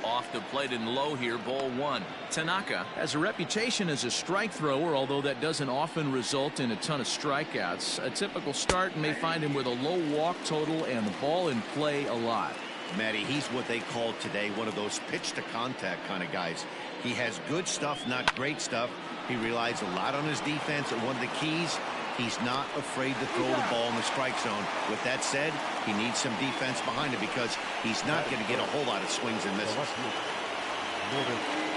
Off the plate and low here, ball one. Tanaka has a reputation as a strike thrower, although that doesn't often result in a ton of strikeouts. A typical start may find him with a low walk total and the ball in play a lot. Matty, he's what they call today one of those pitch to contact kind of guys. He has good stuff, not great stuff. He relies a lot on his defense, and one of the keys, he's not afraid to throw the ball in the strike zone. With that said, he needs some defense behind him because he's not going to get a whole lot of swings and misses.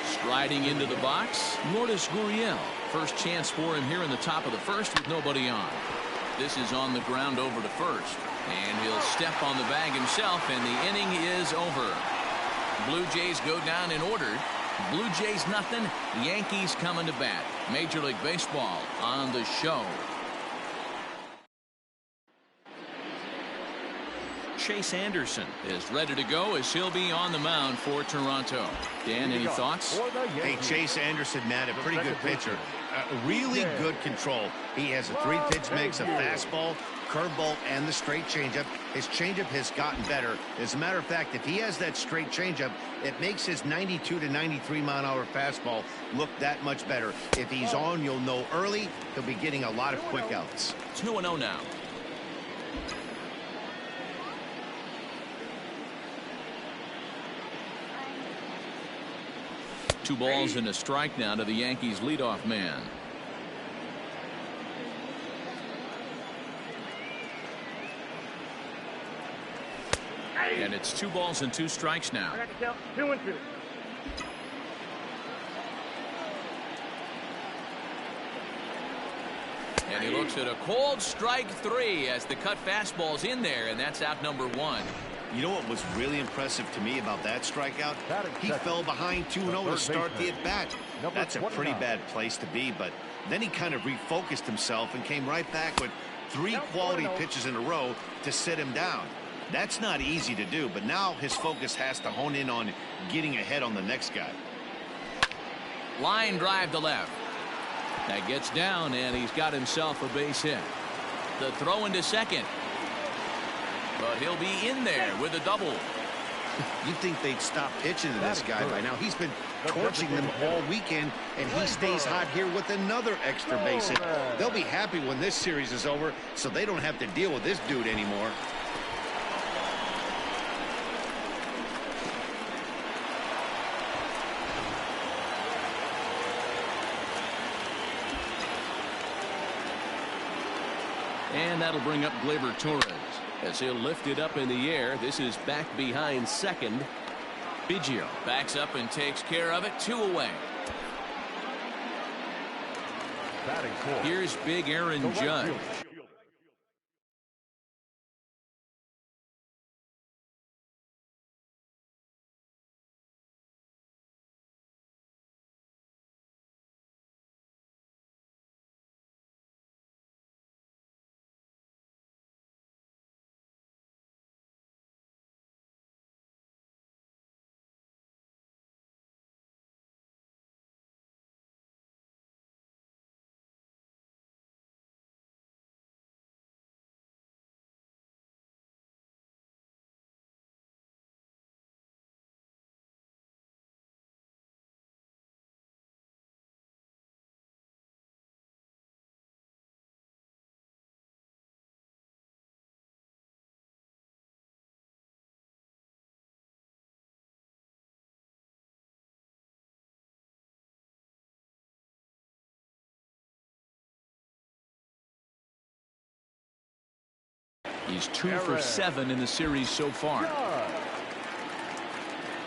Striding into the box, Lourdes Gurriel. First chance for him here in the top of the first with nobody on. This is on the ground over to first. And he'll step on the bag himself, and the inning is over. Blue Jays go down in order. Blue Jays nothing. Yankees coming to bat. Major League Baseball on the show. Chase Anderson is ready to go as he'll be on the mound for Toronto. Dan, any thoughts? Hey, Chase Anderson, man, a pretty good pitcher. Really good control. He has a three-pitch mix of fastball, curveball, and the straight changeup. His changeup has gotten better. As a matter of fact, if he has that straight changeup, it makes his 92 to 93 mile an hour fastball look that much better. If he's on, you'll know early. He'll be getting a lot of quick outs. 2-0 now. Two balls and a strike now to the Yankees leadoff man. And it's 2 balls and 2 strikes now. 2-2. And he looks at a cold strike 3 as the cut fastball's in there, and that's out number 1. You know what was really impressive to me about that strikeout? He fell behind 2-0 to start the at-bat. That's a pretty bad place to be, but then he kind of refocused himself and came right back with 3 quality pitches in a row to sit him down. That's not easy to do, but now his focus has to hone in on getting ahead on the next guy. Line drive to left. That gets down, and he's got himself a base hit. The throw into second. But he'll be in there with a double. You'd think they'd stop pitching to this guy by now. He's been torching them all weekend, and he stays hot here with another extra base hit. They'll be happy when this series is over, so they don't have to deal with this dude anymore. And that'll bring up Gleyber Torres as he'll lift it up in the air. This is back behind second. Biggio backs up and takes care of it. 2 away. Here's big Aaron Judge. He's 2 for 7 in the series so far.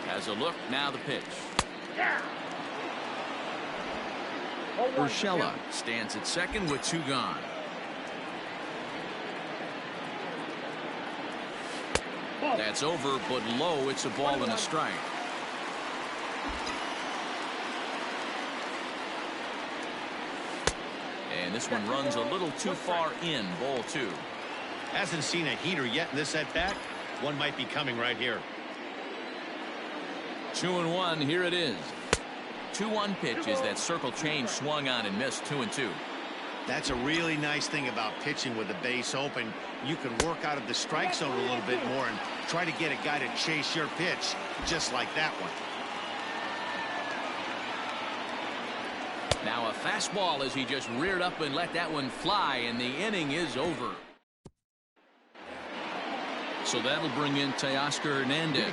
Has a look, now the pitch. Urshela stands at second with 2 gone. That's over, but low. It's a ball and a strike. And this one runs a little too far in. Ball 2. Hasn't seen a heater yet in this at-bat. One might be coming right here. 2-1. Here it is. 2-1 pitch is that circle change swung on and missed. 2-2. That's a really nice thing about pitching with the base open. You can work out of the strike zone a little bit more and try to get a guy to chase your pitch, just like that one. Now a fastball as he just reared up and let that one fly, and the inning is over. So that'll bring in Teoscar Hernandez.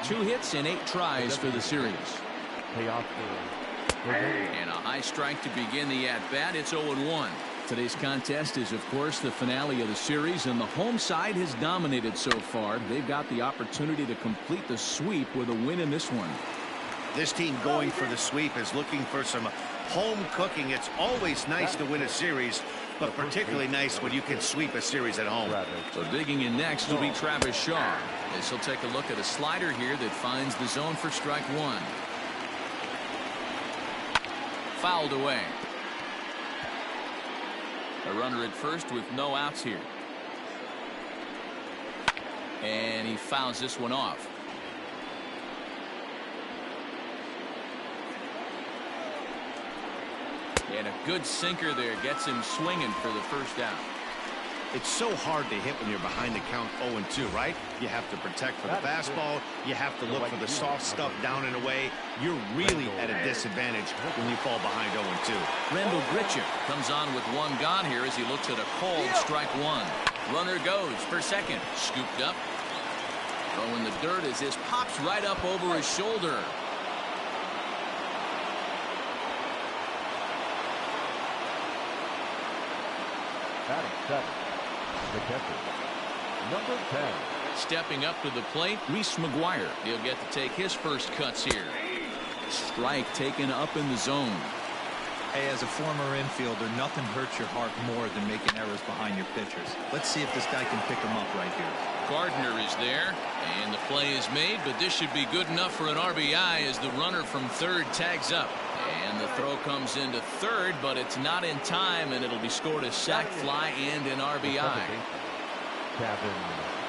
2 hits and 8 tries for the series. And a high strike to begin the at-bat. It's 0-1. Today's contest is, of course, the finale of the series, and the home side has dominated so far. They've got the opportunity to complete the sweep with a win in this one. This team going for the sweep is looking for some home cooking. It's always nice to win a series, but particularly nice when you can sweep a series at home. So digging in next will be Travis Shaw, as he'll take a look at a slider here that finds the zone for strike 1. Fouled away. A runner at first with no outs here. And he fouls this one off. And a good sinker there gets him swinging for the first out. It's so hard to hit when you're behind the count 0-2, right? You have to protect for the fastball. You have to look for the soft stuff down and away. You're really at a disadvantage when you fall behind 0-2. Randall Grichuk comes on with 1 gone here as he looks at a cold strike 1. Runner goes for second. Scooped up. Throwing the dirt as this pops right up over his shoulder. The catcher, number 10. Stepping up to the plate, Reese McGuire. He'll get to take his first cuts here. Strike taken up in the zone. Hey, as a former infielder, nothing hurts your heart more than making errors behind your pitchers. Let's see if this guy can pick them up right here. Gardner is there, and the play is made, but this should be good enough for an RBI as the runner from third tags up. And the throw comes into third, but it's not in time, and it'll be scored a sac fly and an RBI.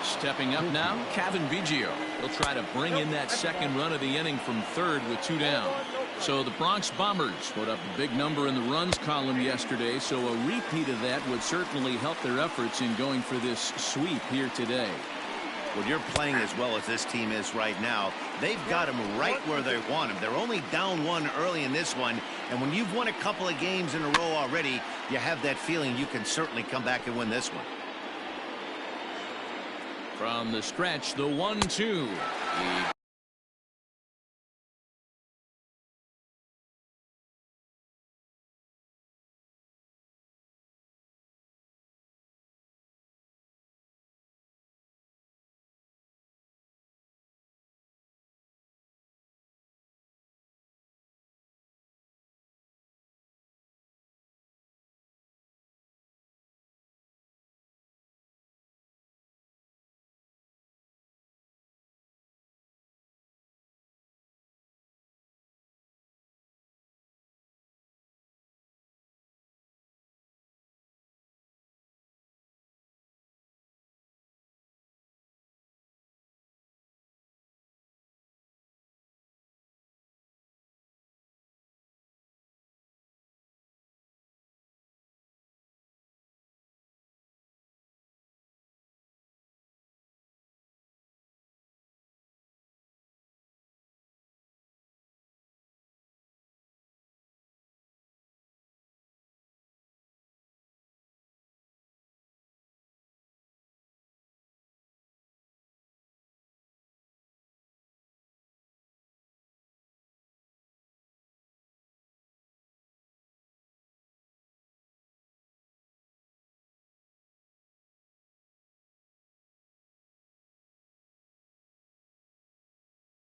Stepping up now, Kevin Biggio. He'll try to bring in that second run of the inning from third with 2 down. So the Bronx Bombers put up a big number in the runs column yesterday, so a repeat of that would certainly help their efforts in going for this sweep here today. When you're playing as well as this team is right now, they've got them right where they want them. They're only down 1 early in this one, and when you've won a couple of games in a row already, you have that feeling you can certainly come back and win this one. From the stretch, the 1-2.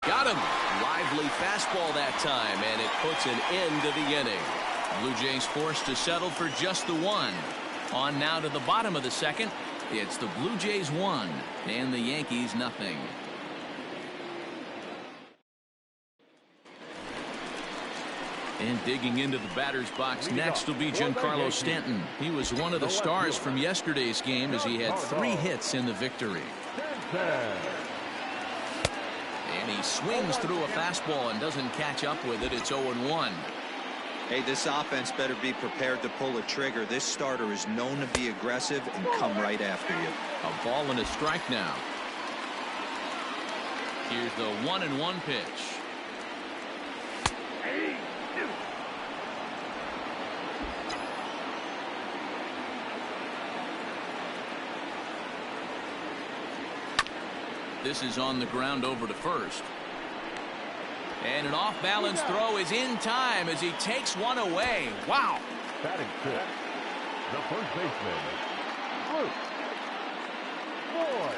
Got him. Lively fastball that time, and it puts an end to the inning. Blue Jays forced to settle for just the 1. On now to the bottom of the second. It's the Blue Jays 1 and the Yankees nothing. And digging into the batter's box next will be Giancarlo Stanton. He was one of the stars from yesterday's game as he had 3 hits in the victory. And he swings through a fastball and doesn't catch up with it. It's 0-1. Hey, this offense better be prepared to pull a trigger. This starter is known to be aggressive and come right after you. A ball and a strike now. Here's the 1-1 pitch. This is on the ground over to first. And an off-balance throw is in time as he takes one away. Wow. Batting fifth, the first baseman, Luke Voigt.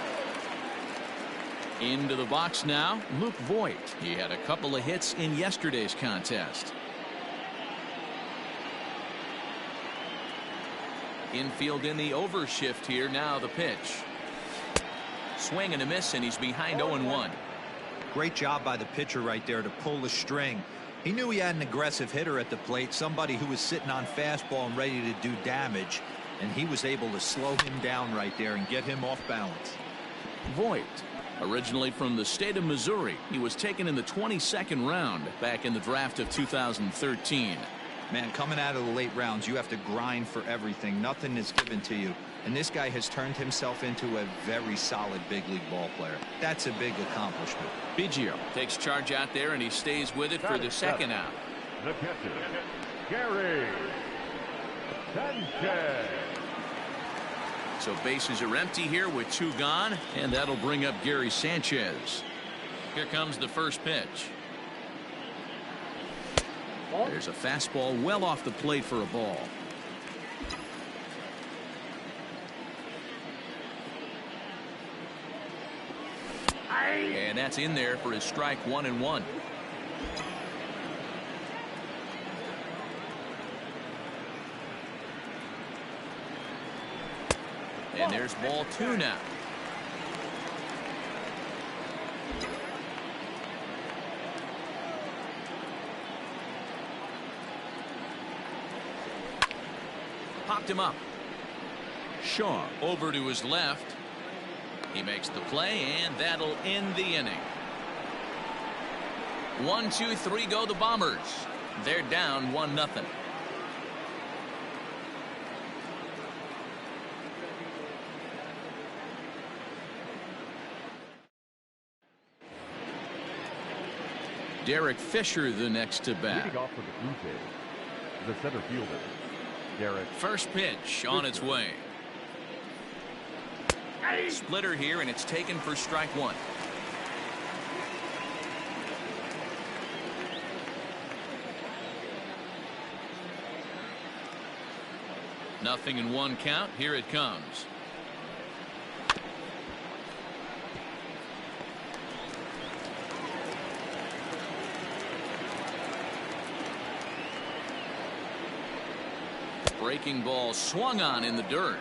Into the box now, Luke Voigt. He had a couple of hits in yesterday's contest. Infield in the overshift here. Now the pitch. Swing and a miss, and he's behind 0-1. Great job by the pitcher right there to pull the string. He knew he had an aggressive hitter at the plate, somebody who was sitting on fastball and ready to do damage, and he was able to slow him down right there and get him off balance. Voigt, originally from the state of Missouri, he was taken in the 22nd round back in the draft of 2013. Man, coming out of the late rounds, you have to grind for everything. Nothing is given to you. And this guy has turned himself into a very solid big league ball player. That's a big accomplishment. Biggio takes charge out there, and he stays with it for the second out. The catcher, Gary Sanchez. So bases are empty here with 2 gone, and that'll bring up Gary Sanchez. Here comes the first pitch. There's a fastball well off the plate for a ball. And that's in there for his strike 1-1. And there's ball 2 now. Popped him up. Shaw over to his left. He makes the play, and that'll end the inning. 1, 2, 3 go the Bombers. They're down 1-0. Derek Fisher the next to bat. Leading off for the Blue Jays, the center fielder, Derek. First pitch on its way. Splitter here, and it's taken for strike 1. Nothing in 1 count. Here it comes. Breaking ball swung on in the dirt.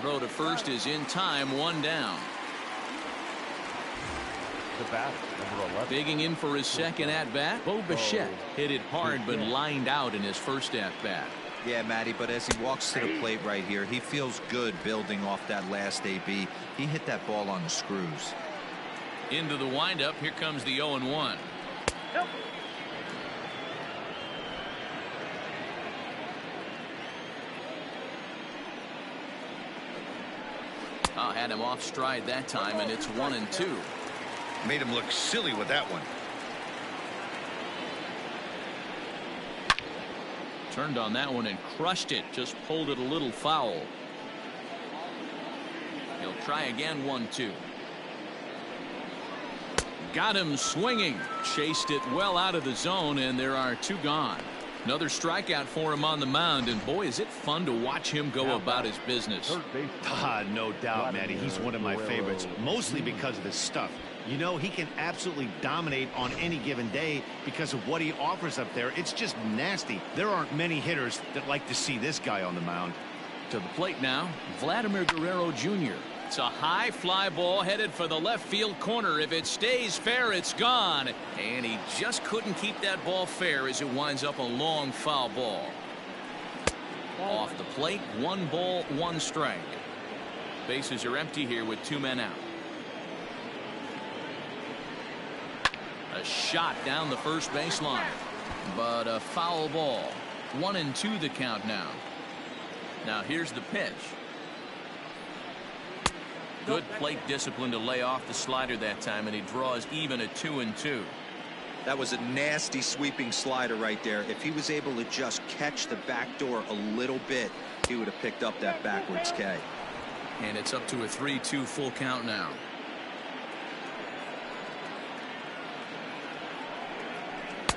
Throw to first is in time. 1 down. The bat, number 11. Digging in for his second at-bat, Bo Bichette hit it hard but lined out in his first at-bat. Yeah, Matty, but as he walks to the plate right here, he feels good building off that last AB. He hit that ball on the screws. Into the windup. Here comes the 0-1. Had him off stride that time, and it's 1-2. Made him look silly with that one. Turned on that one and crushed it. Just pulled it a little foul. He'll try again. 1-2. Got him swinging. Chased it well out of the zone, and there are 2 gone. Another strikeout for him on the mound, and boy, is it fun to watch him go about his business. No doubt, Matty. He's one of my favorites, mostly because of his stuff. You know, he can absolutely dominate on any given day because of what he offers up there. It's just nasty. There aren't many hitters that like to see this guy on the mound. To the plate now, Vladimir Guerrero Jr. It's a high fly ball headed for the left field corner. If it stays fair, it's gone. And he just couldn't keep that ball fair as it winds up a long foul ball. Off the plate, 1 ball, 1 strike. Bases are empty here with 2 men out. A shot down the first baseline. but a foul ball. 1-2 the count now. Now here's the pitch. Good plate discipline to lay off the slider that time, and he draws even at 2-2. That was a nasty sweeping slider right there. If he was able to just catch the back door a little bit, he would have picked up that backwards K. And it's up to a 3-2 full count now.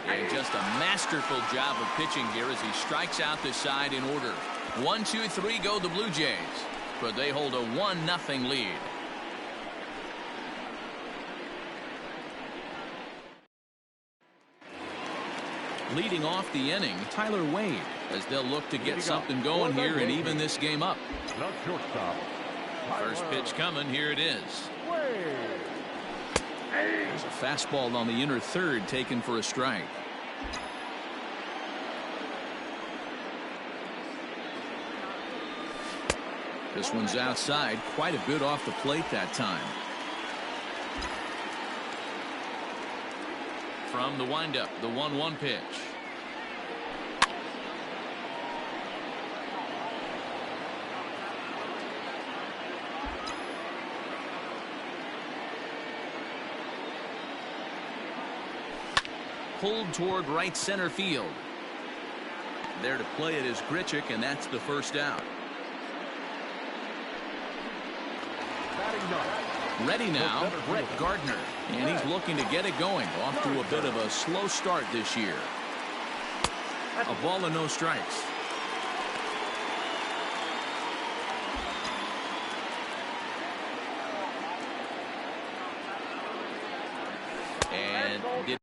And just a masterful job of pitching here as he strikes out the side in order. 1-2-3 go the Blue Jays, but they hold a 1-0 lead. Leading off the inning, Tyler Wade, as they'll look to get something going here and even this game up. The shortstop. First pitch coming. Here it is. There's a fastball on the inner third taken for a strike. This one's outside, quite a bit off the plate that time. From the windup, the 1-1 pitch. Pulled toward right center field. There to play it is Grichuk, and that's the first out. Ready now, Brett Gardner, and he's looking to get it going. Off to a bit of a slow start this year. A ball and no strikes. And did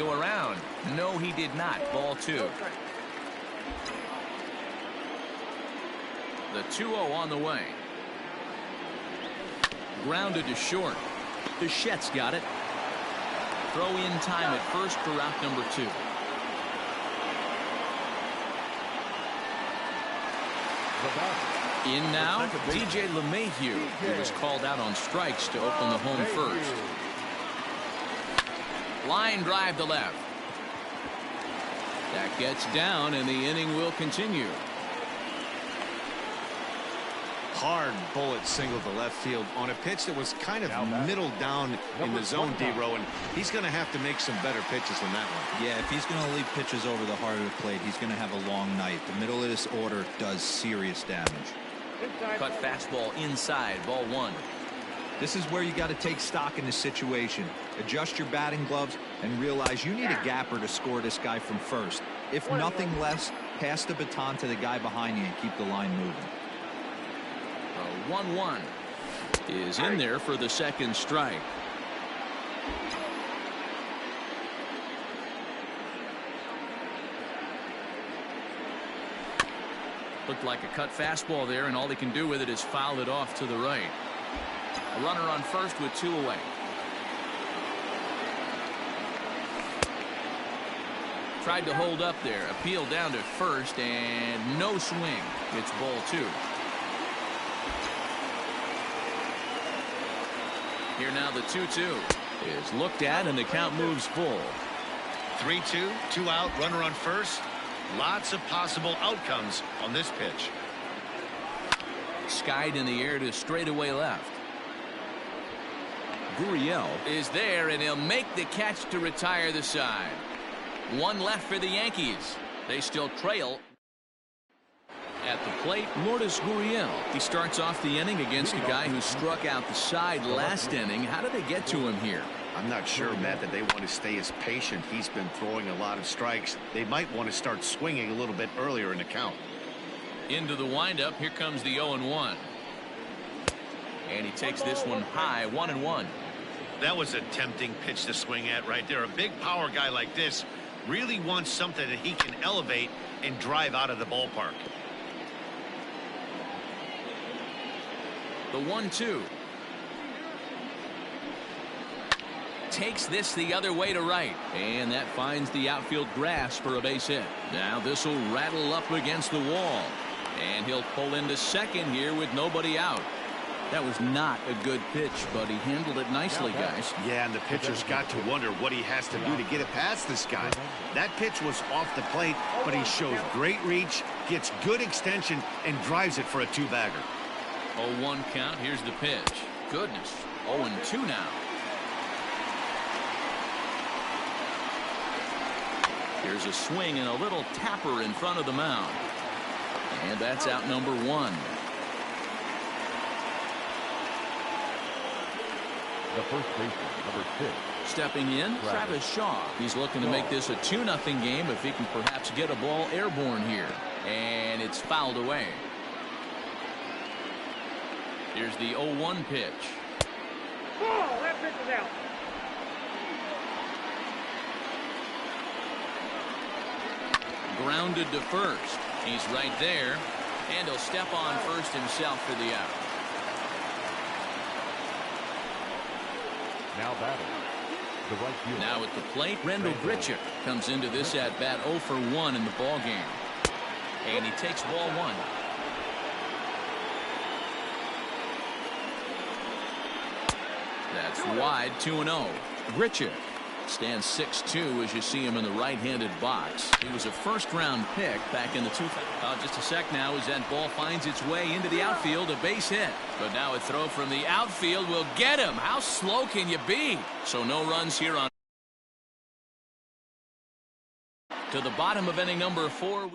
go around? No, he did not. Ball 2. The 2-0 on the way. Grounded to short. Bichette's got it. Throw in time at first for route number 2. In now, DJ LeMahieu, who was called out on strikes to open the home first. Line drive to left. That gets down, and the inning will continue. Hard bullet single to left field on a pitch that was kind of middle down in the zone, D-Row, and he's going to have to make some better pitches than that one. Yeah, if he's going to leave pitches over the heart of the plate, he's going to have a long night. The middle of this order does serious damage. Cut fastball inside, ball 1. This is where you got to take stock in the situation. Adjust your batting gloves and realize you need a gapper to score this guy from first. If nothing less, pass the baton to the guy behind you and keep the line moving. 1-1 is in there for the second strike. Looked like a cut fastball there, and all he can do with it is foul it off to the right. A runner on first with 2 away. Tried to hold up there. Appeal down to first, and no swing. It's ball 2. Here now the 2-2 is looked at, and the count moves full. 3-2, 2 out, runner on first. Lots of possible outcomes on this pitch. Skied in the air to straightaway left. Gurriel is there, and he'll make the catch to retire the side. 1 left for the Yankees. They still trail. At the plate, Lourdes Gurriel. He starts off the inning against a guy who struck out the side last inning. How did they get to him here? I'm not sure, Matt, that they want to stay as patient. He's been throwing a lot of strikes. They might want to start swinging a little bit earlier in the count. Into the windup. Here comes the 0-1. And he takes this one high, 1-1. That was a tempting pitch to swing at right there. A big power guy like this really wants something that he can elevate and drive out of the ballpark. The 1-2. Takes this the other way to right, and that finds the outfield grass for a base hit. Now this will rattle up against the wall, and he'll pull into second here with nobody out. That was not a good pitch, but he handled it nicely, guys. Yeah, and the pitcher's got to wonder what he has to do to get it past this guy. That pitch was off the plate, but he shows great reach, gets good extension, and drives it for a 2-bagger. 0-1 count. Here's the pitch. Goodness. 0-2 now. Here's a swing and a little tapper in front of the mound. And that's out number 1. The first baseman, number 6. Stepping in, Travis Shaw. He's looking to make this a 2-0 game if he can perhaps get a ball airborne here. And it's fouled away. Here's the 0-1 pitch. Oh, that pitch is out. Grounded to first. He's right there, and he'll step on first himself for the out. Now batting. The right fielder. Now at the plate, Rendell Grichuk comes into this at bat 0 for 1 in the ball game, and he takes ball 1. That's wide, 2-0. Grichuk stands 6'2" as you see him in the right-handed box. He was a first-round pick back in the 2000s. Just a sec now as that ball finds its way into the outfield, a base hit. But now a throw from the outfield will get him. How slow can you be? So no runs here on. To the bottom of inning number 4.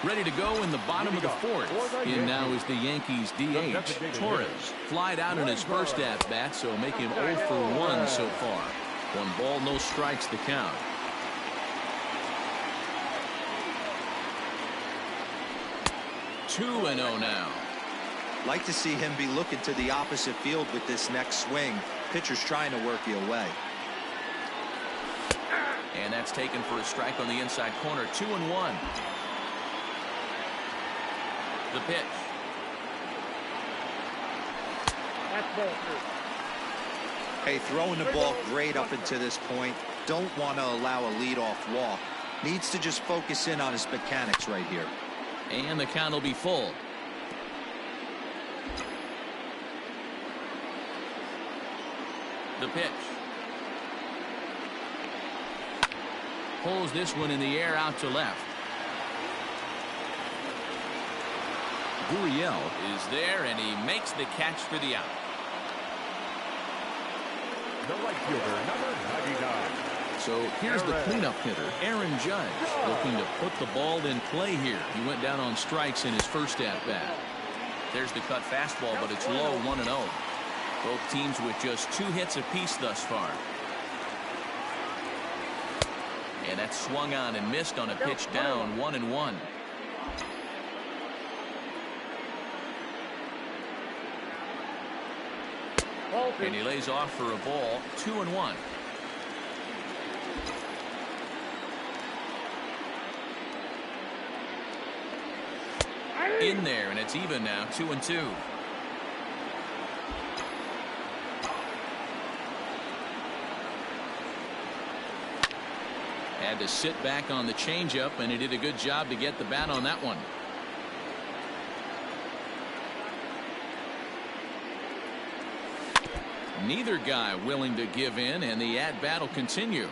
Ready to go in the bottom of the 4th. In now is the Yankees DH. Torres flied out in his first at-bat, so make him 0 for 1 so far. 1 ball, no strikes the count. (2-0) now. Like to see him be looking to the opposite field with this next swing. Pitcher's trying to work you away. And that's taken for a strike on the inside corner. 2-1. The pitch. That's ball three. Hey, throwing the ball great up until this point. Don't want to allow a leadoff walk. Needs to just focus in on his mechanics right here. And the count will be full. The pitch. Pulls this one in the air out to left. Gurriel is there, and he makes the catch for the out. The right fielder, number 99. So here's the cleanup hitter, Aaron Judge, looking to put the ball in play here. He went down on strikes in his first at-bat. There's the cut fastball, but it's low, 1-0. Both teams with just 2 hits apiece thus far. And that's swung on and missed on a pitch down, 1-1. And he lays off for a ball, 2-1. In there, and it's even now, 2-2. Had to sit back on the changeup, and he did a good job to get the bat on that one. Neither guy willing to give in, and the at-bat will continue.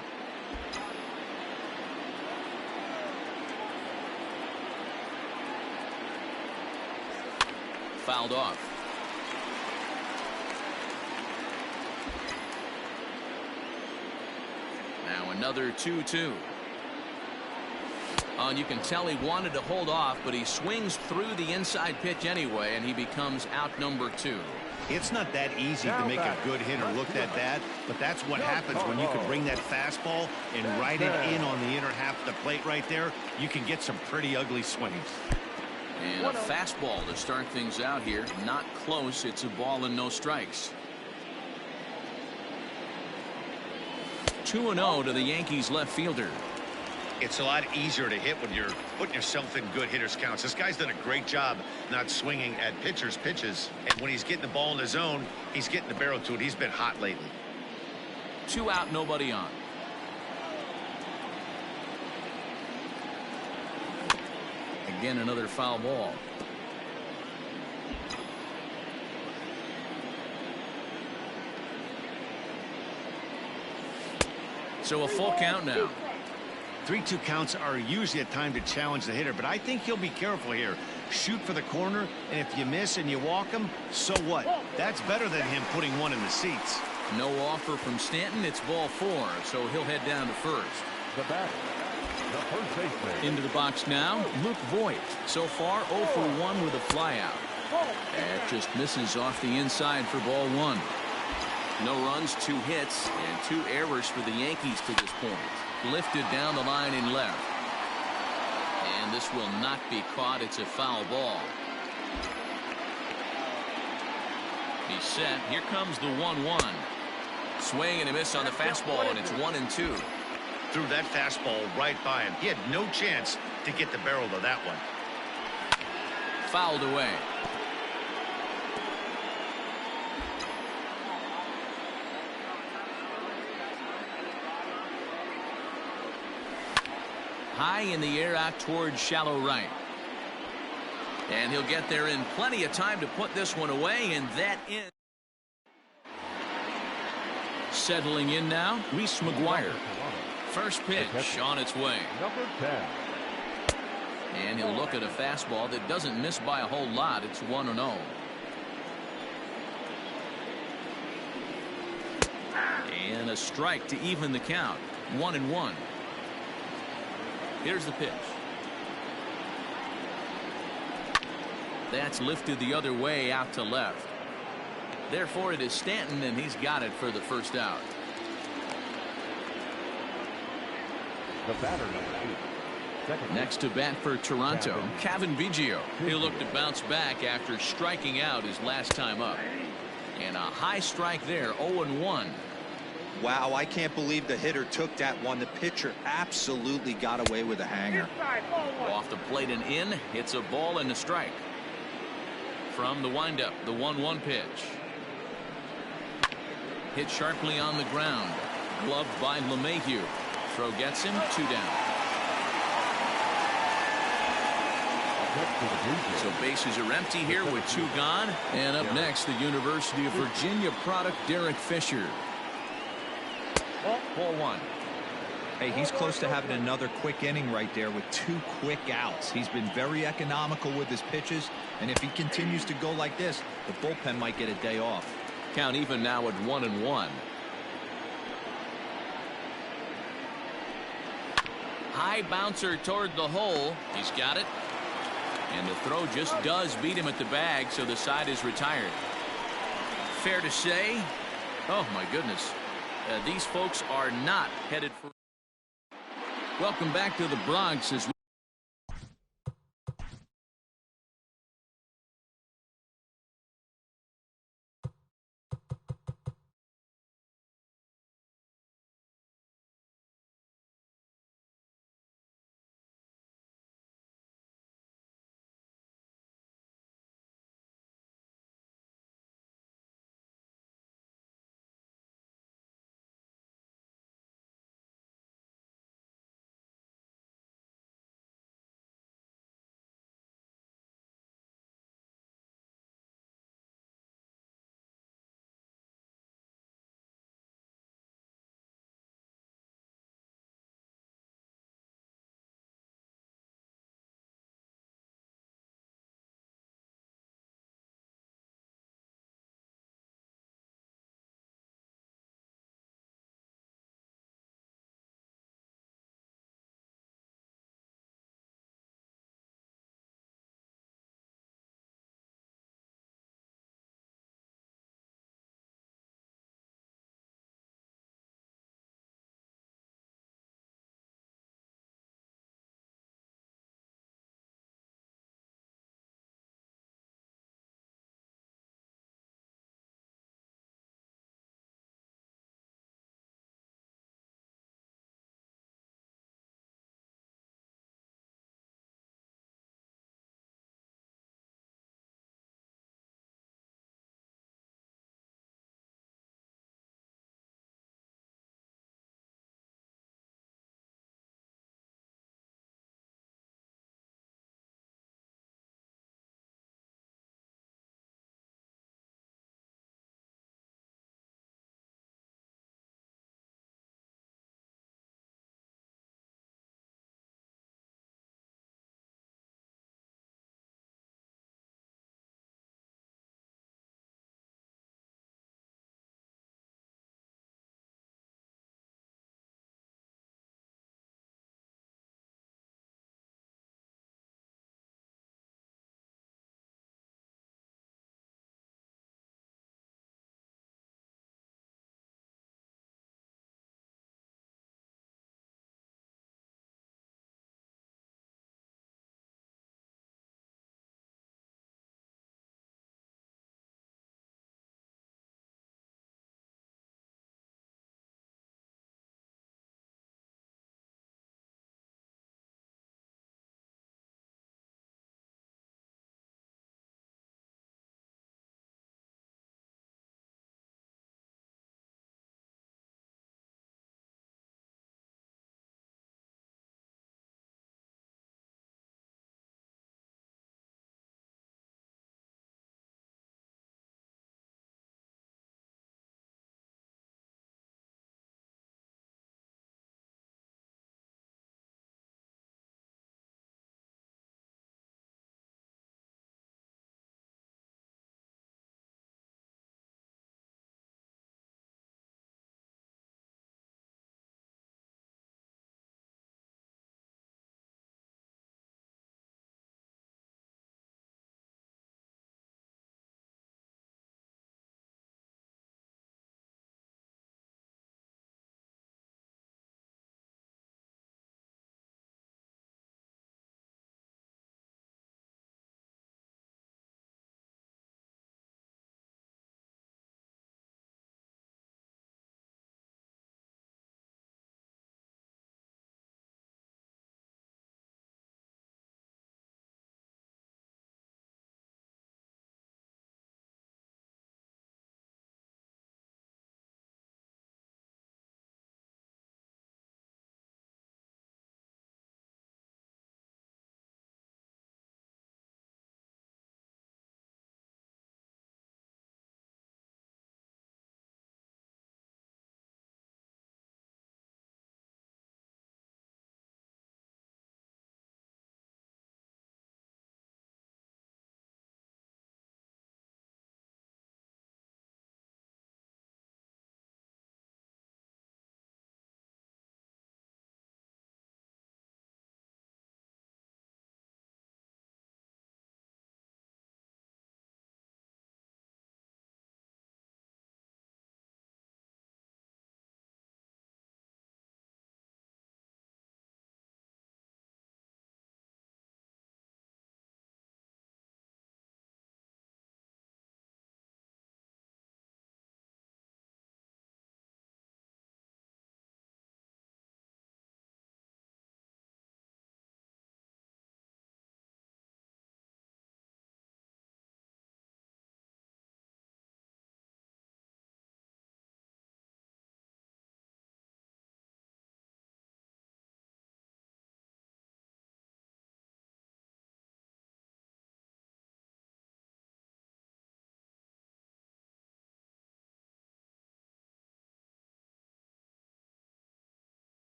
Fouled off. Now another 2-2. Oh, and you can tell he wanted to hold off, but he swings through the inside pitch anyway, and he becomes out number 2. It's not that easy to make a good hitter look that bad, but that's what happens when you can bring that fastball and ride it in on the inner half of the plate right there. You can get some pretty ugly swings. And a fastball to start things out here. Not close. It's a ball and no strikes. 2-0 to the Yankees left fielder. It's a lot easier to hit when you're putting yourself in good hitters counts. This guy's done a great job not swinging at pitchers' pitches. And when he's getting the ball in the zone, he's getting the barrel to it. He's been hot lately. 2 out, nobody on. Again, another foul ball. So a full count now. 3-2 counts are usually a time to challenge the hitter, but I think he'll be careful here. Shoot for the corner, and if you miss and you walk him, so what? That's better than him putting one in the seats. No offer from Stanton. It's ball 4, so he'll head down to first. The batter, the first baseman. Into the box now, Luke Voigt. So far, 0 for 1 with a flyout. That just misses off the inside for ball 1. No runs, 2 hits, and 2 errors for the Yankees to this point. Lifted down the line in left. And this will not be caught. It's a foul ball. He's set. Here comes the 1-1. Swing and a miss on the fastball, and it's 1-2. Threw that fastball right by him. He had no chance to get the barrel to that one. Fouled away. High in the air out towards shallow right. And he'll get there in plenty of time to put this one away, and that in. Settling in now, Reese McGuire. First pitch on its way. Number 10. And he'll look at a fastball that doesn't miss by a whole lot. It's 1-0. And a strike to even the count. 1-1. Here's the pitch. That's lifted the other way out to left. Therefore, it is Stanton, and he's got it for the first out. The batter, number 2. Second. Next to bat for Toronto, Kevin Biggio. He'll look to bounce back after striking out his last time up. And a high strike there, 0-1. Wow, I can't believe the hitter took that one. The pitcher absolutely got away with a hanger. Off the plate and in, hits a ball and a strike. From the windup, the 1-1 pitch. Hit sharply on the ground. Gloved by LeMahieu. Throw gets him, 2 down. So bases are empty here with 2 gone. And up next, the University of Virginia product, Derek Fisher. Ball 1. Hey, he's close to having another quick inning right there with 2 quick outs. He's been very economical with his pitches, and if he continues to go like this, the bullpen might get a day off. Count even now at 1-1. High bouncer toward the hole. He's got it. And the throw just does beat him at the bag, so the side is retired. Fair to say, oh my goodness, these folks are not headed for. Welcome back to the Bronx as we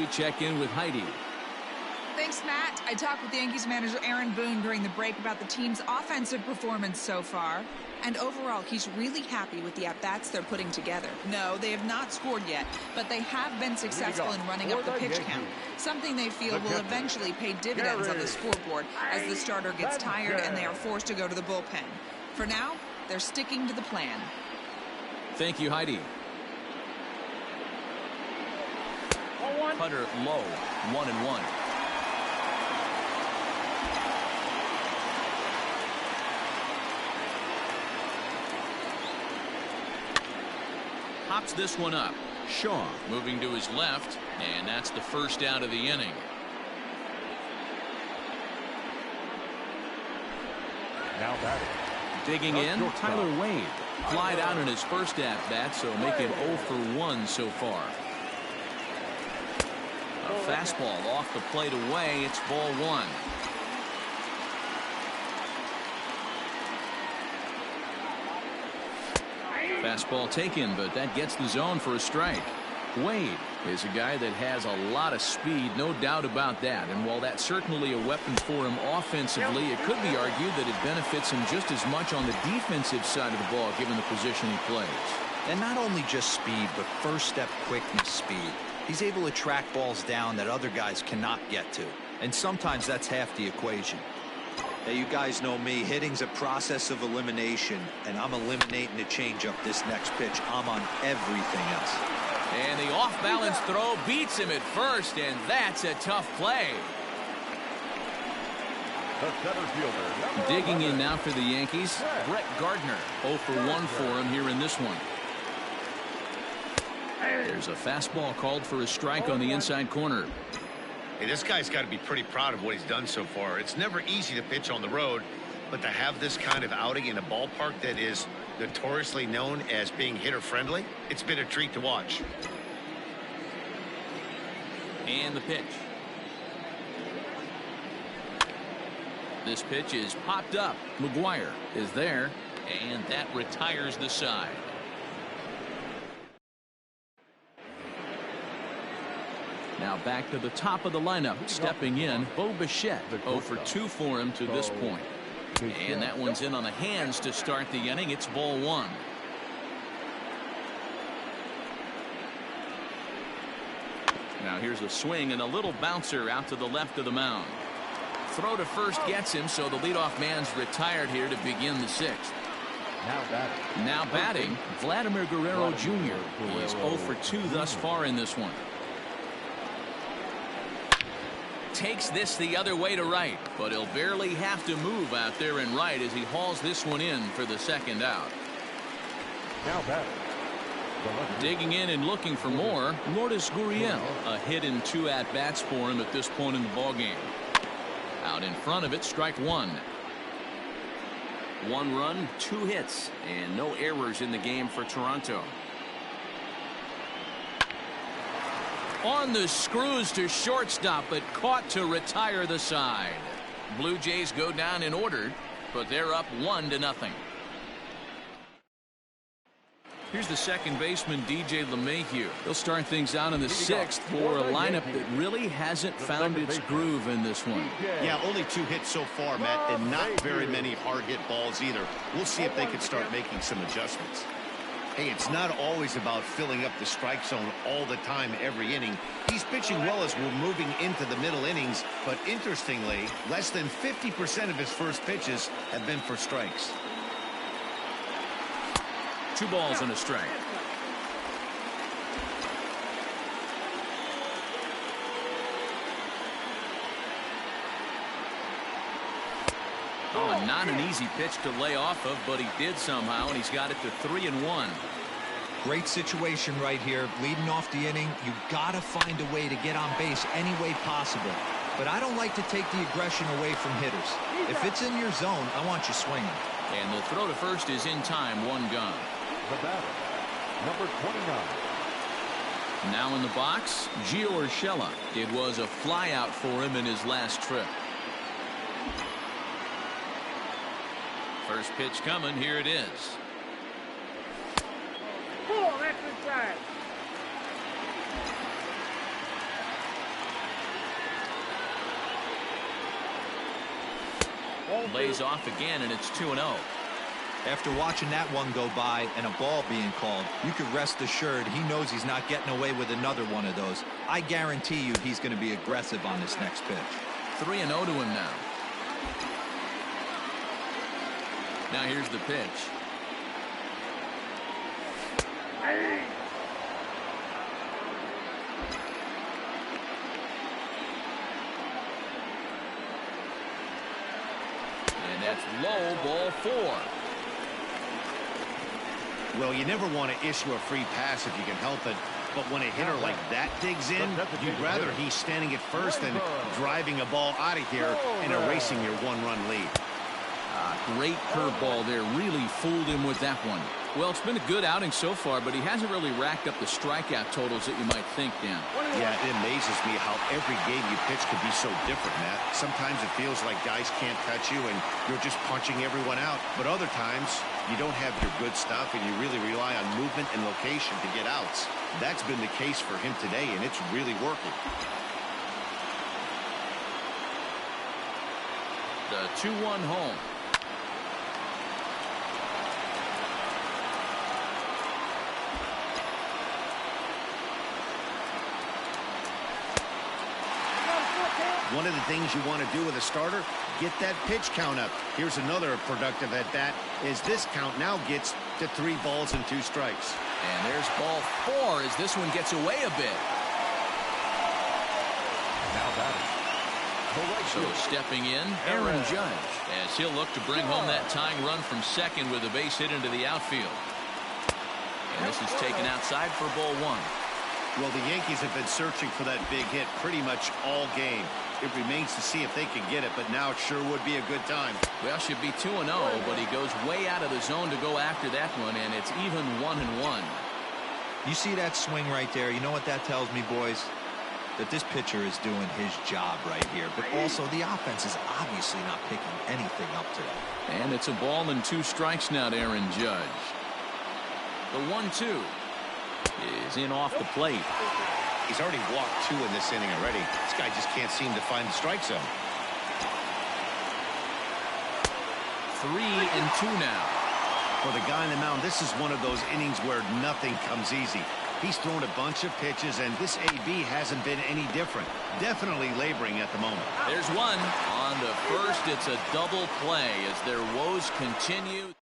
We check in with Heidi. Thanks, Matt. I talked with Yankees manager Aaron Boone during the break about the team's offensive performance so far. And overall, he's really happy with the at-bats they're putting together. No, they have not scored yet, but they have been successful in running up the pitch count, something they feel will eventually pay dividends on the scoreboard as the starter gets tired and they are forced to go to the bullpen. For now, they're sticking to the plan. Thank you, Heidi. Cutter low, 1-1. Pops this one up. Shaw moving to his left, and that's the first out of the inning. Now batting. Digging in, Tyler Wade. Flied out in his first at-bat, so make it 0 for 1 so far. A fastball off the plate away. It's ball 1. Fastball taken, but that gets the zone for a strike. Wade is a guy that has a lot of speed, no doubt about that. And while that's certainly a weapon for him offensively, it could be argued that it benefits him just as much on the defensive side of the ball, given the position he plays. And not only just speed, but first step quickness speed. He's able to track balls down that other guys cannot get to. And sometimes that's half the equation. Hey, you guys know me. Hitting's a process of elimination, and I'm eliminating the changeup this next pitch. I'm on everything else. And the off-balance throw beats him at first, and that's a tough play. The center fielder. Digging in now for the Yankees, Brett Gardner. 0 for 1 for him here in this one. There's a fastball called for a strike on the inside corner. Hey, this guy's got to be pretty proud of what he's done so far. It's never easy to pitch on the road, but to have this kind of outing in a ballpark that is notoriously known as being hitter-friendly, it's been a treat to watch. And the pitch. This pitch is popped up. McGuire is there, and that retires the side. Now back to the top of the lineup. Stepping in, Bo Bichette. 0 for 2 for him to this point. And that one's in on the hands to start the inning. It's ball 1. Now here's a swing and a little bouncer out to the left of the mound. Throw to first gets him, so the leadoff man's retired here to begin the 6th. Now batting, Vladimir Guerrero Jr. He's 0 for 2 thus far in this one. Takes this the other way to right, but he'll barely have to move out there in right as he hauls this one in for the second out. Now batting. Digging in and looking for more, Lourdes Gurriel. A hit in 2 at-bats for him at this point in the ballgame. Out in front of it, strike 1. 1 run, 2 hits, and no errors in the game for Toronto. On the screws to shortstop, but caught to retire the side. Blue Jays go down in order, but they're up 1-0. Here's the second baseman, DJ LeMahieu. He'll start things out in the 6th for a lineup that really hasn't found its groove in this one. Yeah, only 2 hits so far, Matt, and not very many hard hit balls either. We'll see if they can start making some adjustments. Hey, it's not always about filling up the strike zone all the time every inning. He's pitching well as we're moving into the middle innings, but interestingly, less than 50% of his first pitches have been for strikes. 2 balls and a strike. Oh, not an easy pitch to lay off of, but he did somehow, and he's got it to 3-1. Great situation right here. Leading off the inning, you got to find a way to get on base any way possible. But I don't like to take the aggression away from hitters. If it's in your zone, I want you swinging. And the throw to first is in time, 1 gone. The batter, number 29. Now in the box, Gio Urshela. It was a flyout for him in his last trip. First pitch coming. Here it is. Oh, that's inside. Lays off again, and it's 2-0. After watching that one go by and a ball being called, you can rest assured he knows he's not getting away with another one of those. I guarantee you he's going to be aggressive on this next pitch. 3-0 to him now. Now here's the pitch. And that's low, ball 4. Well, you never want to issue a free pass if you can help it, but when a hitter like that digs in, you'd rather he's standing at first than driving a ball out of here and erasing your one-run lead. Great curveball there. Really fooled him with that one. Well, it's been a good outing so far, but he hasn't really racked up the strikeout totals that you might think, Dan. Yeah, it amazes me how every game you pitch could be so different, Matt. Sometimes it feels like guys can't touch you and you're just punching everyone out. But other times, you don't have your good stuff and you really rely on movement and location to get outs. That's been the case for him today, and it's really working. The 2-1 home. One of the things you want to do with a starter, get that pitch count up. Here's another productive at bat, is this count now gets to 3 balls and 2 strikes. And there's ball 4 as this one gets away a bit. Now batting. So stepping in, Aaron Judge, as he'll look to bring home that tying run from second with a base hit into the outfield. And this is taken outside for ball 1. Well, the Yankees have been searching for that big hit pretty much all game. It remains to see if they can get it, but now it sure would be a good time. Well, should be 2-0, but he goes way out of the zone to go after that one, and it's even 1-1. You see that swing right there? You know what that tells me, boys? That this pitcher is doing his job right here, but also the offense is obviously not picking anything up today. And it's a ball and 2 strikes now to Aaron Judge. The 1-2 is in off the plate. He's already walked 2 in this inning already. This guy just can't seem to find the strike zone. 3-2 now. For the guy on the mound, this is one of those innings where nothing comes easy. He's thrown a bunch of pitches, and this AB hasn't been any different. Definitely laboring at the moment. There's one. On to first, it's a double play as their woes continue.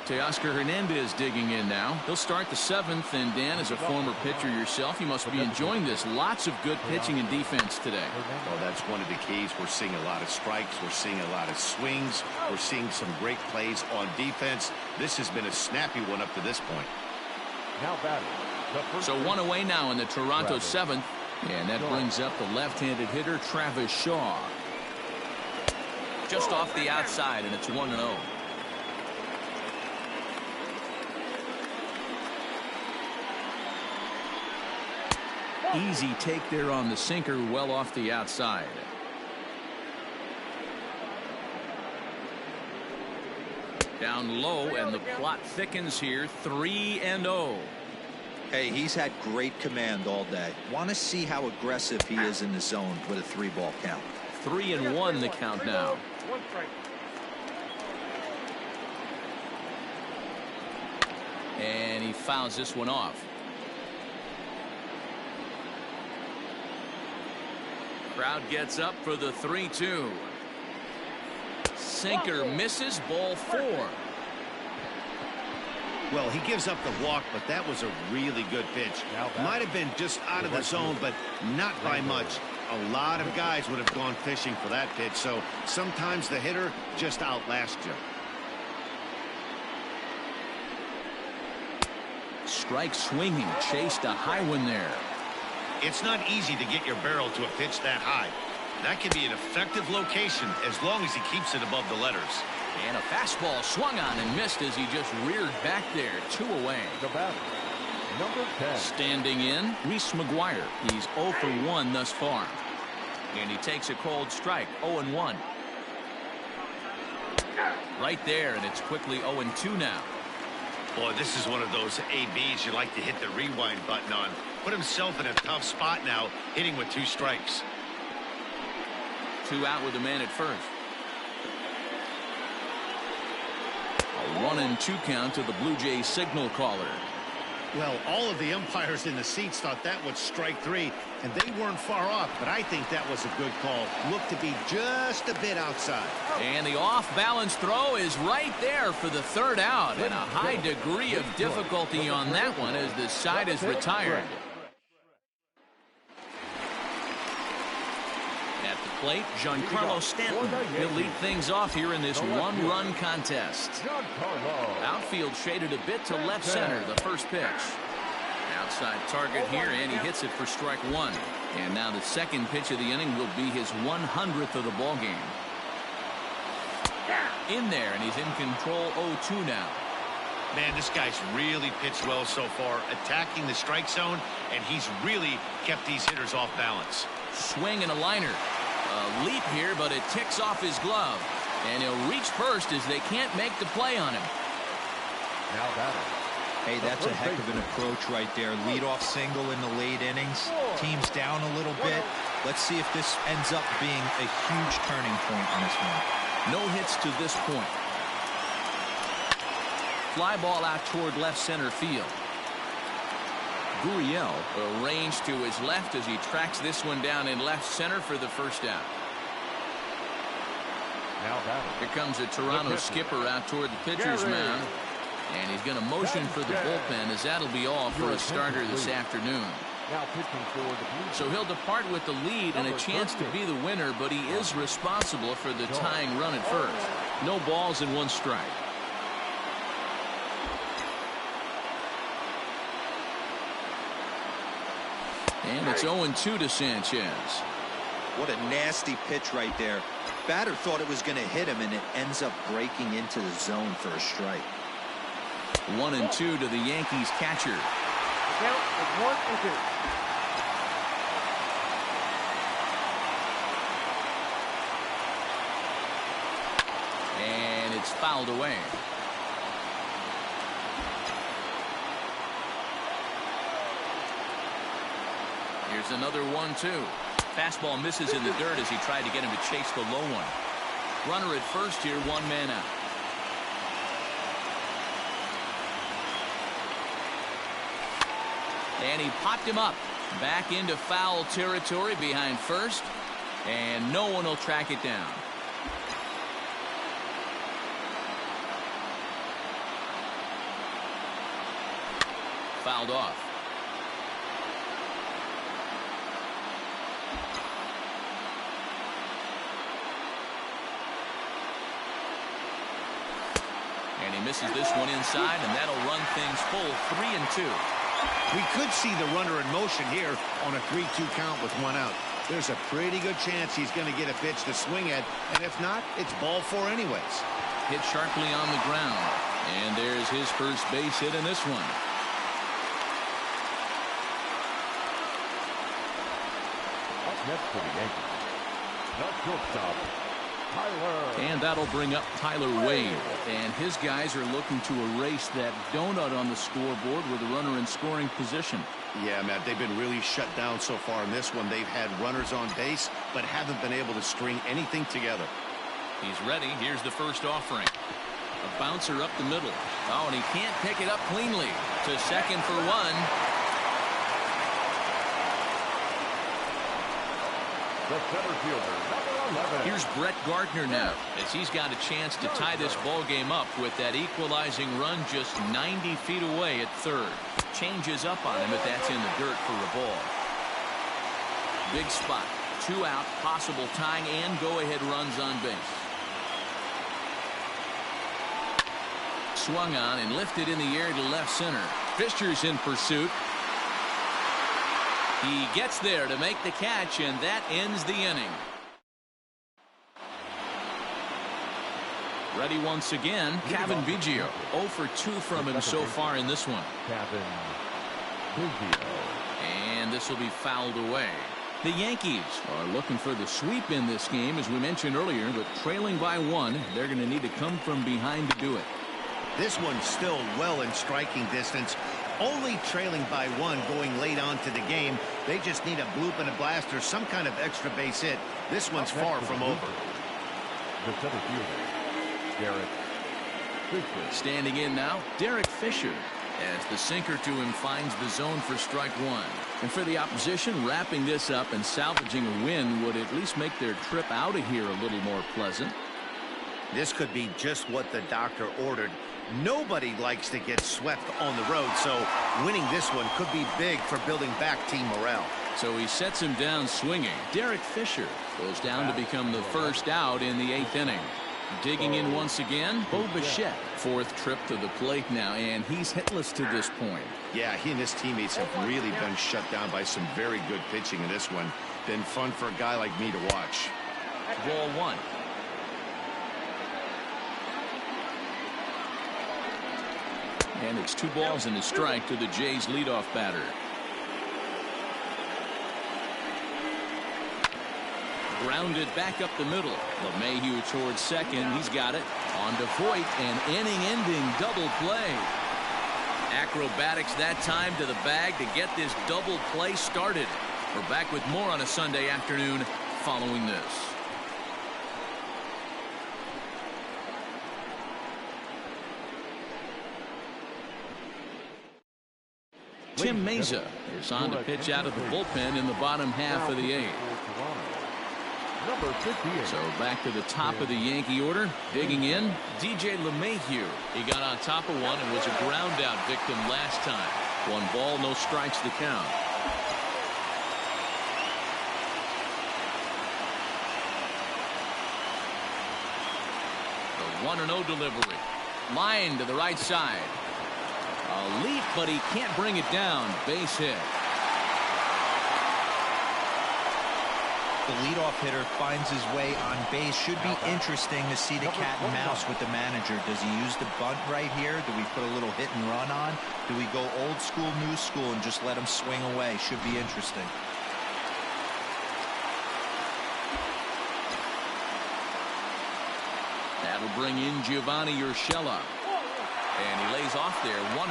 Teoscar Hernandez digging in now. He'll start the 7th, and Dan, as a former pitcher yourself, you must be enjoying this. Lots of good pitching and defense today. Well, that's one of the keys. We're seeing a lot of strikes. We're seeing a lot of swings. We're seeing some great plays on defense. This has been a snappy one up to this point. Now batting. So 1 away now in the Toronto 7th, and that brings up the left-handed hitter Travis Shaw. Just off the outside, and it's 1-0. Easy take there on the sinker, well off the outside. Down low, and the plot thickens here. 3-0. Hey, he's had great command all day. Want to see how aggressive he is in the zone with a 3-ball count. 3-1 the count now. 1 strike. And he fouls this one off. Crowd gets up for the 3-2. Sinker misses, ball 4. Well, he gives up the walk, but that was a really good pitch. Might have been just out of the zone, but not by much. A lot of guys would have gone fishing for that pitch, so sometimes the hitter just outlasts you. Strike swinging, chased a high one there. It's not easy to get your barrel to a pitch that high. That can be an effective location as long as he keeps it above the letters. And a fastball swung on and missed as he just reared back there. 2 away. The batter, number 10. Standing in, Reese McGuire. He's 0 for 1 thus far. And he takes a cold strike, 0-1. Right there, and it's quickly 0-2 now. Boy, this is one of those ABs you like to hit the rewind button on. Put himself in a tough spot now, hitting with 2 strikes. 2 out with a man at first. A 1-2 count to the Blue Jays signal caller. Well, all of the umpires in the seats thought that was strike 3, and they weren't far off, but I think that was a good call. Looked to be just a bit outside. And the off-balance throw is right there for the 3rd out, and a high degree of difficulty on that one as the side is retired. At the plate, Giancarlo Stanton. He'll lead things off here in this one-run contest. Outfield shaded a bit to left center, the first pitch. Outside target here, and he hits it for strike 1. And now the second pitch of the inning will be his 100th of the ball game. In there, and he's in control 0-2 now. Man, this guy's really pitched well so far, attacking the strike zone, and he's really kept these hitters off balance. Swing and a liner. A leap here, but it ticks off his glove. And he'll reach first as they can't make the play on him. Now batter. Hey, that's a heck of an approach right there. Leadoff single in the late innings. Team's down a little bit. Let's see if this ends up being a huge turning point in this one. No hits to this point. Fly ball out toward left center field. Gurriel arranged to his left as he tracks this one down in left center for the first out. Now batter. Here comes a Toronto skipper out toward the pitcher's mound. And he's going to motion for the bullpen as that'll be all for a starter this afternoon. Now pitching for the Blue Jays. So he'll depart with the lead and a chance to be the winner, but he is responsible for the tying run at first. No balls and 1 strike. And it's 0-2 to Sanchez. What a nasty pitch right there. Batter thought it was going to hit him, and it ends up breaking into the zone for a strike. 1-2 to the Yankees catcher. The count is 1-2. And it's fouled away. Here's another 1-2. Fastball misses in the dirt as he tried to get him to chase the low one. Runner at first here, 1 man out. And he popped him up. Back into foul territory behind first. And no one will track it down. Fouled off. And he misses this one inside, and that'll run things full 3-2. We could see the runner in motion here on a 3-2 count with 1 out. There's a pretty good chance he's going to get a pitch to swing at, and if not, it's ball 4 anyways. Hit sharply on the ground, and there's his first base hit in this one. Up next for the Yankees. The shortstop, Tyler. And that'll bring up Tyler Wade. And his guys are looking to erase that donut on the scoreboard with a runner in scoring position. Yeah, Matt, they've been really shut down so far in this one. They've had runners on base, but haven't been able to string anything together. He's ready. Here's the first offering. A bouncer up the middle. Oh, and he can't pick it up cleanly. To second for 1. The center fielder, number 11. Here's Brett Gardner now, as he's got a chance to tie this ball game up with that equalizing run just 90 feet away at third. Changes up on him, but that's in the dirt for a ball. Big spot. 2 out, possible tying and go-ahead runs on base. Swung on and lifted in the air to left center. Fisher's in pursuit. He gets there to make the catch, and that ends the inning. Ready once again, Kevin Biggio. 0 for 2 from him so far in this one. Kevin Biggio. And this will be fouled away. The Yankees are looking for the sweep in this game, as we mentioned earlier, but trailing by 1, they're going to need to come from behind to do it. This one's still well in striking distance. Only trailing by 1 going late on to the game. They just need a bloop and a blast or some kind of extra base hit. This one's far from over. The center fielder, Garrett Fisher. Standing in now, Derek Fisher, as the sinker to him finds the zone for strike one. And for the opposition, wrapping this up and salvaging a win would at least make their trip out of here a little more pleasant. This could be just what the doctor ordered. Nobody likes to get swept on the road, so winning this one could be big for building back team morale. So he sets him down swinging. Derek Fisher goes down to become the first out in the 8th inning. Digging in once again, Bo Bichette. 4th trip to the plate now, and he's hitless to this point. Yeah, he and his teammates have really been shut down by some very good pitching in this one. Been fun for a guy like me to watch. Ball one. And it's 2 balls and a strike to the Jays leadoff batter. Grounded back up the middle. LeMahieu towards second. He's got it. On to Voit, an inning-ending double play. Acrobatics that time to the bag to get this double play started. We're back with more on a Sunday afternoon following this. Tim Meza is on to pitch out of the bullpen in the bottom half of the 8th. Number 58. So back to the top of the Yankee order. Digging in, DJ LeMahieu. He got on top of one and was a ground out victim last time. 1 ball, no strikes the count. The 1-0 delivery. Line to the right side. A leap, but he can't bring it down. Base hit. The leadoff hitter finds his way on base. Should be interesting to see the cat and mouse with the manager. Does he use the bunt right here? Do we put a little hit and run on? Do we go old school, new school, and just let him swing away? Should be interesting. That'll bring in Giovanni Urshela. And he lays off there, 1-0.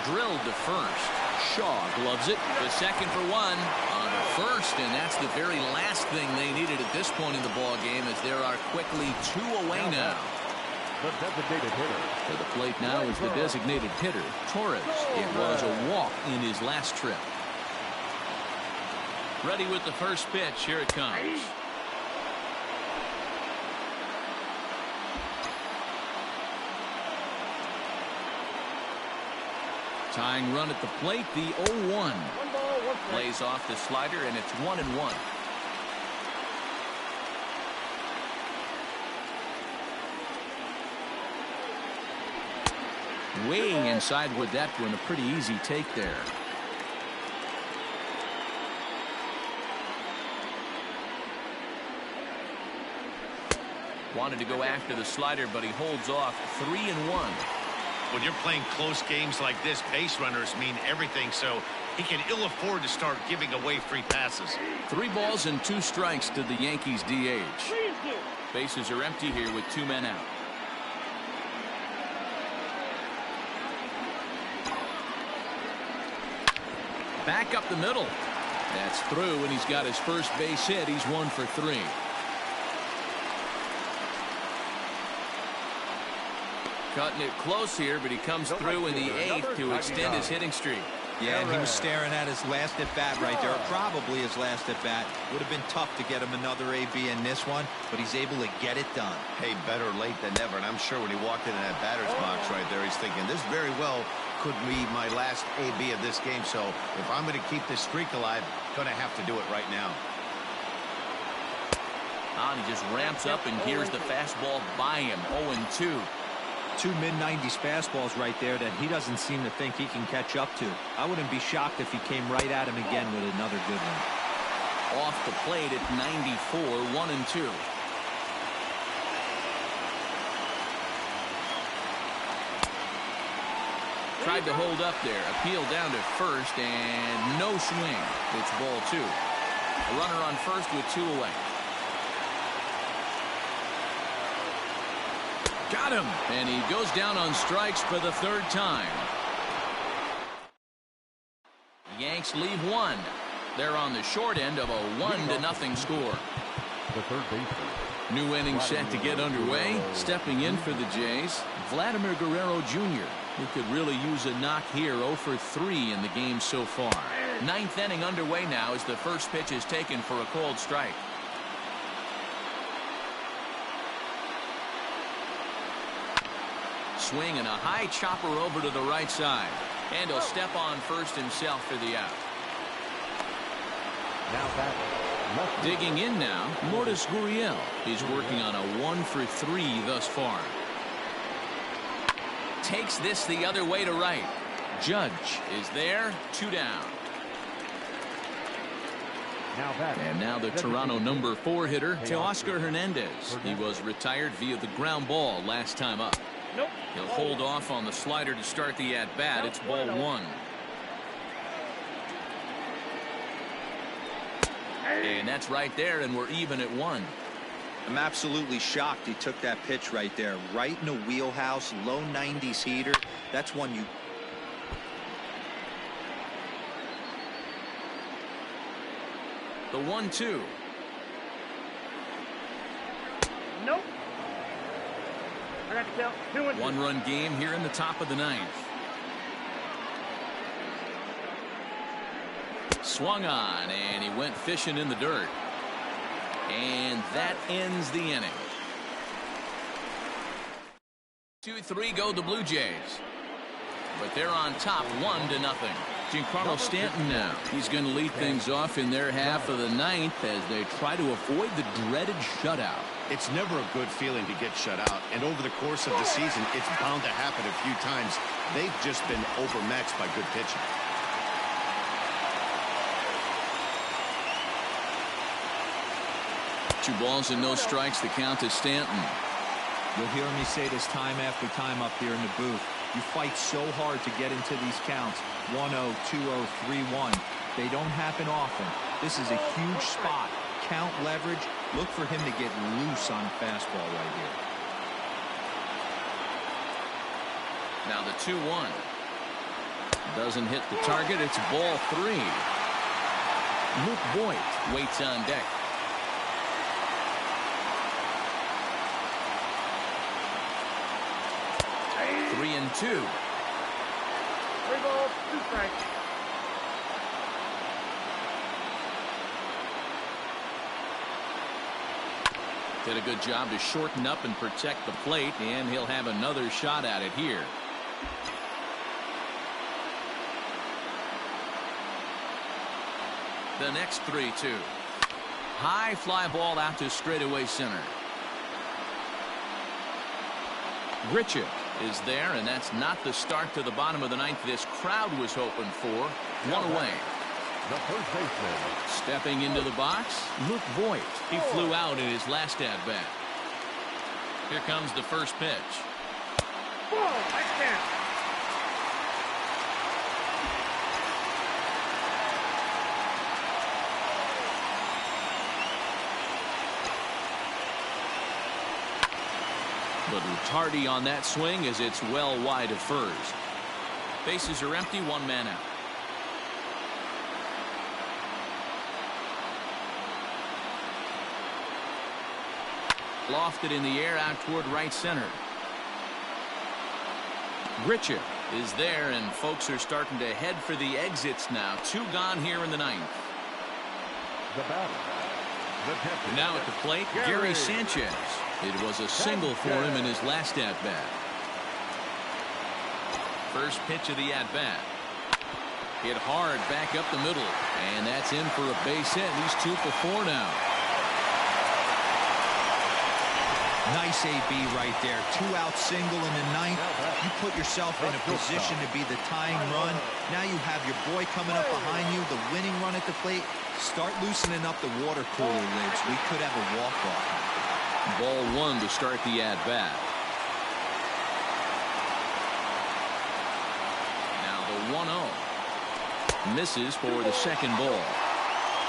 Drilled to first. Shaw gloves it. The second for 1 on to first, and that's the very last thing they needed at this point in the ball game, as there are quickly 2 away now. The designated hitter. To the plate now is the designated hitter, Torres. It was a walk in his last trip. Ready with the first pitch. Here it comes. Tying run at the plate, the 0-1. Plays off the slider, and it's 1-1. Way inside with that one. A pretty easy take there. Wanted to go after the slider, but he holds off. 3-1. When you're playing close games like this, base runners mean everything, so he can ill afford to start giving away free passes. 3 balls and 2 strikes to the Yankees DH. Bases are empty here with 2 men out. Back up the middle. That's through, and he's got his first base hit. He's 1 for 3. Cutting it close here, but he comes through in the 8th to extend his hitting streak. Yeah, and he was staring at his last at bat right there, probably his last at bat. Would have been tough to get him another AB in this one, but he's able to get it done. Hey, better late than never, and I'm sure when he walked into that batter's box right there, he's thinking this very well could be my last AB of this game, so if I'm going to keep this streak alive, going to have to do it right now. And he just ramps up and gears the fastball by him. 0-2. 2 mid-90s fastballs right there that he doesn't seem to think he can catch up to. I wouldn't be shocked if he came right at him again with another good one. Off the plate at 94, 1-2. Tried to hold up there. Appeal down to first, and no swing. It's ball 2. A runner on first with 2 away. Got him, and he goes down on strikes for the 3rd time. Yanks leave 1. They're on the short end of a 1-0 score. The third baseman. New inning set to get underway. Stepping in for the Jays, Vladimir Guerrero Jr., who could really use a knock here. 0 for 3 in the game so far. Ninth inning underway now as the first pitch is taken for a called strike. Swing and a high chopper over to the right side. And he'll step on first himself for the out. Now batting. Digging in now, Lourdes Gurriel. He's working on a 1 for 3 thus far. Takes this the other way to right. Judge is there, 2 down. And now the Toronto number 4 hitter, Teoscar Hernandez. He was retired via the ground ball last time up. He'll hold off on the slider to start the at-bat. It's ball 1. And that's right there, and we're even at 1. I'm absolutely shocked he took that pitch right there. Right in the wheelhouse, low 90s heater. That's one you... The 1-2. Nope. I got to count 2 and 2. 1-run game here in the top of the 9th. Swung on, and he went fishing in the dirt. And that ends the inning. 2-3 go the Blue Jays. But they're on top 1-0. Giancarlo Stanton now. He's going to lead things off in their half of the 9th as they try to avoid the dreaded shutout. It's never a good feeling to get shut out, and over the course of the season, it's bound to happen a few times. They've just been overmatched by good pitching. Two balls and no strikes. The count to Stanton. You'll hear me say this time after time up here in the booth. You fight so hard to get into these counts. 1-0, 2-0, 3-1. They don't happen often. This is a huge spot. Count leverage. Look for him to get loose on a fastball right here. Now the 2-1. Doesn't hit the target. It's ball 3. Luke Voigt waits on deck. 3-2. 3 balls, 2 strikes. Did a good job to shorten up and protect the plate, and he'll have another shot at it here. The next 3-2. High fly ball out to straightaway center. Grichuk is there, and that's not the start to the bottom of the 9th this crowd was hoping for. 1 away. The first baseman. Stepping into the box, Luke Voigt. He flew out in his last at-bat. Here comes the first pitch. But Ricciardi on that swing as it's well wide of first. Bases are empty, 1 man out. Lofted in the air out toward right center. Grichuk is there, and folks are starting to head for the exits now. 2 gone here in the 9th. The batter. Now at the plate, Gary Sanchez. It was a single for him in his last at-bat. First pitch of the at-bat. Hit hard back up the middle, and that's in for a base hit. He's 2 for 4 now. Nice AB right there. 2-out single in the 9th. You put yourself in a position to be the tying run. Now you have your boy coming up behind you, the winning run at the plate. Start loosening up the water cooler lids. We could have a walk-off. Ball 1 to start the at-bat. Now the 1-0. Misses for the second ball.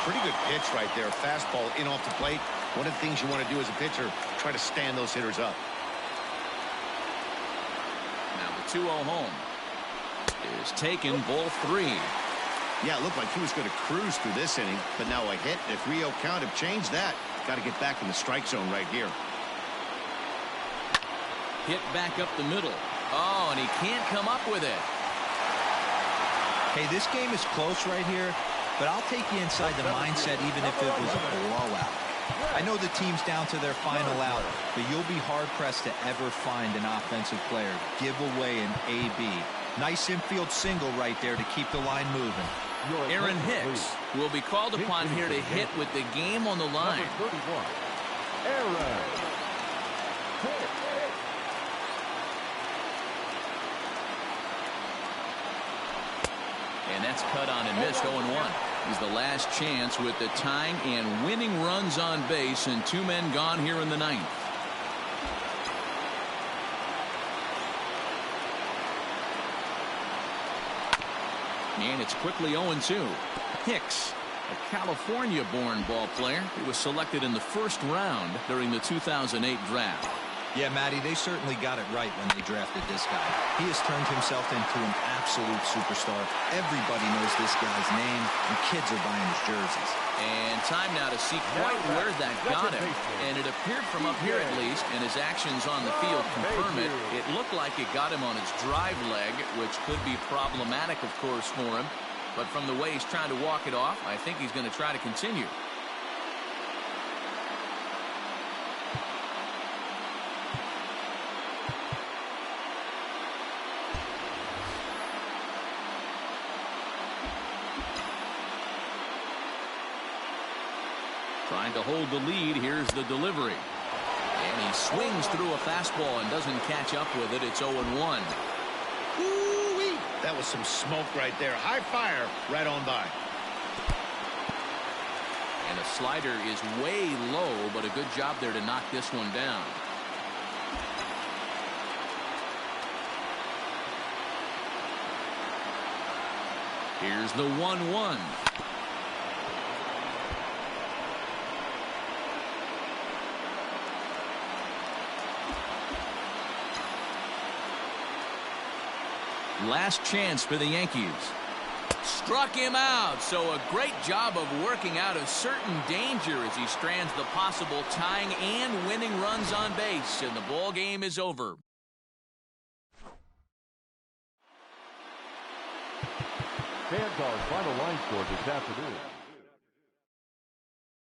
Pretty good pitch right there. Fastball in off the plate. One of the things you want to do as a pitcher, try to stand those hitters up. Now the 2-0 home is taken, ball 3. Yeah, it looked like he was going to cruise through this inning, but now a hit and a 3-0 count have changed that. Got to get back in the strike zone right here. Hit back up the middle. Oh, and he can't come up with it. Hey, this game is close right here, but I'll take you inside the mindset even if it was a blowout. I know the team's down to their final out, but you'll be hard-pressed to ever find an offensive player give away an AB. Nice infield single right there to keep the line moving. Aaron Hicks will be called upon here to hit with the game on the line. Number 31, Aaron Hicks. And that's cut on and missed. 0-1 is the last chance with the tying and winning runs on base and 2 men gone here in the ninth. And it's quickly 0-2. Hicks, a California-born ball player who was selected in the first round during the 2008 draft. Yeah, Matty, they certainly got it right when they drafted this guy. He has turned himself into an absolute superstar. Everybody knows this guy's name, and kids are buying his jerseys. And time now to see quite where that got him. And it appeared from up here at least, and his actions on the field confirm it. It looked like it got him on his drive leg, which could be problematic, of course, for him. But from the way he's trying to walk it off, I think he's going to try to continue. Trying to hold the lead. Here's the delivery. And he swings through a fastball and doesn't catch up with it. It's 0-1. Ooh-wee. That was some smoke right there. High fire right on by. And a slider is way low, but a good job there to knock this one down. Here's the 1-1. Last chance for the Yankees. Struck him out. So a great job of working out of certain danger as he strands the possible tying and winning runs on base. And the ball game is over. Fans, our final line score this afternoon.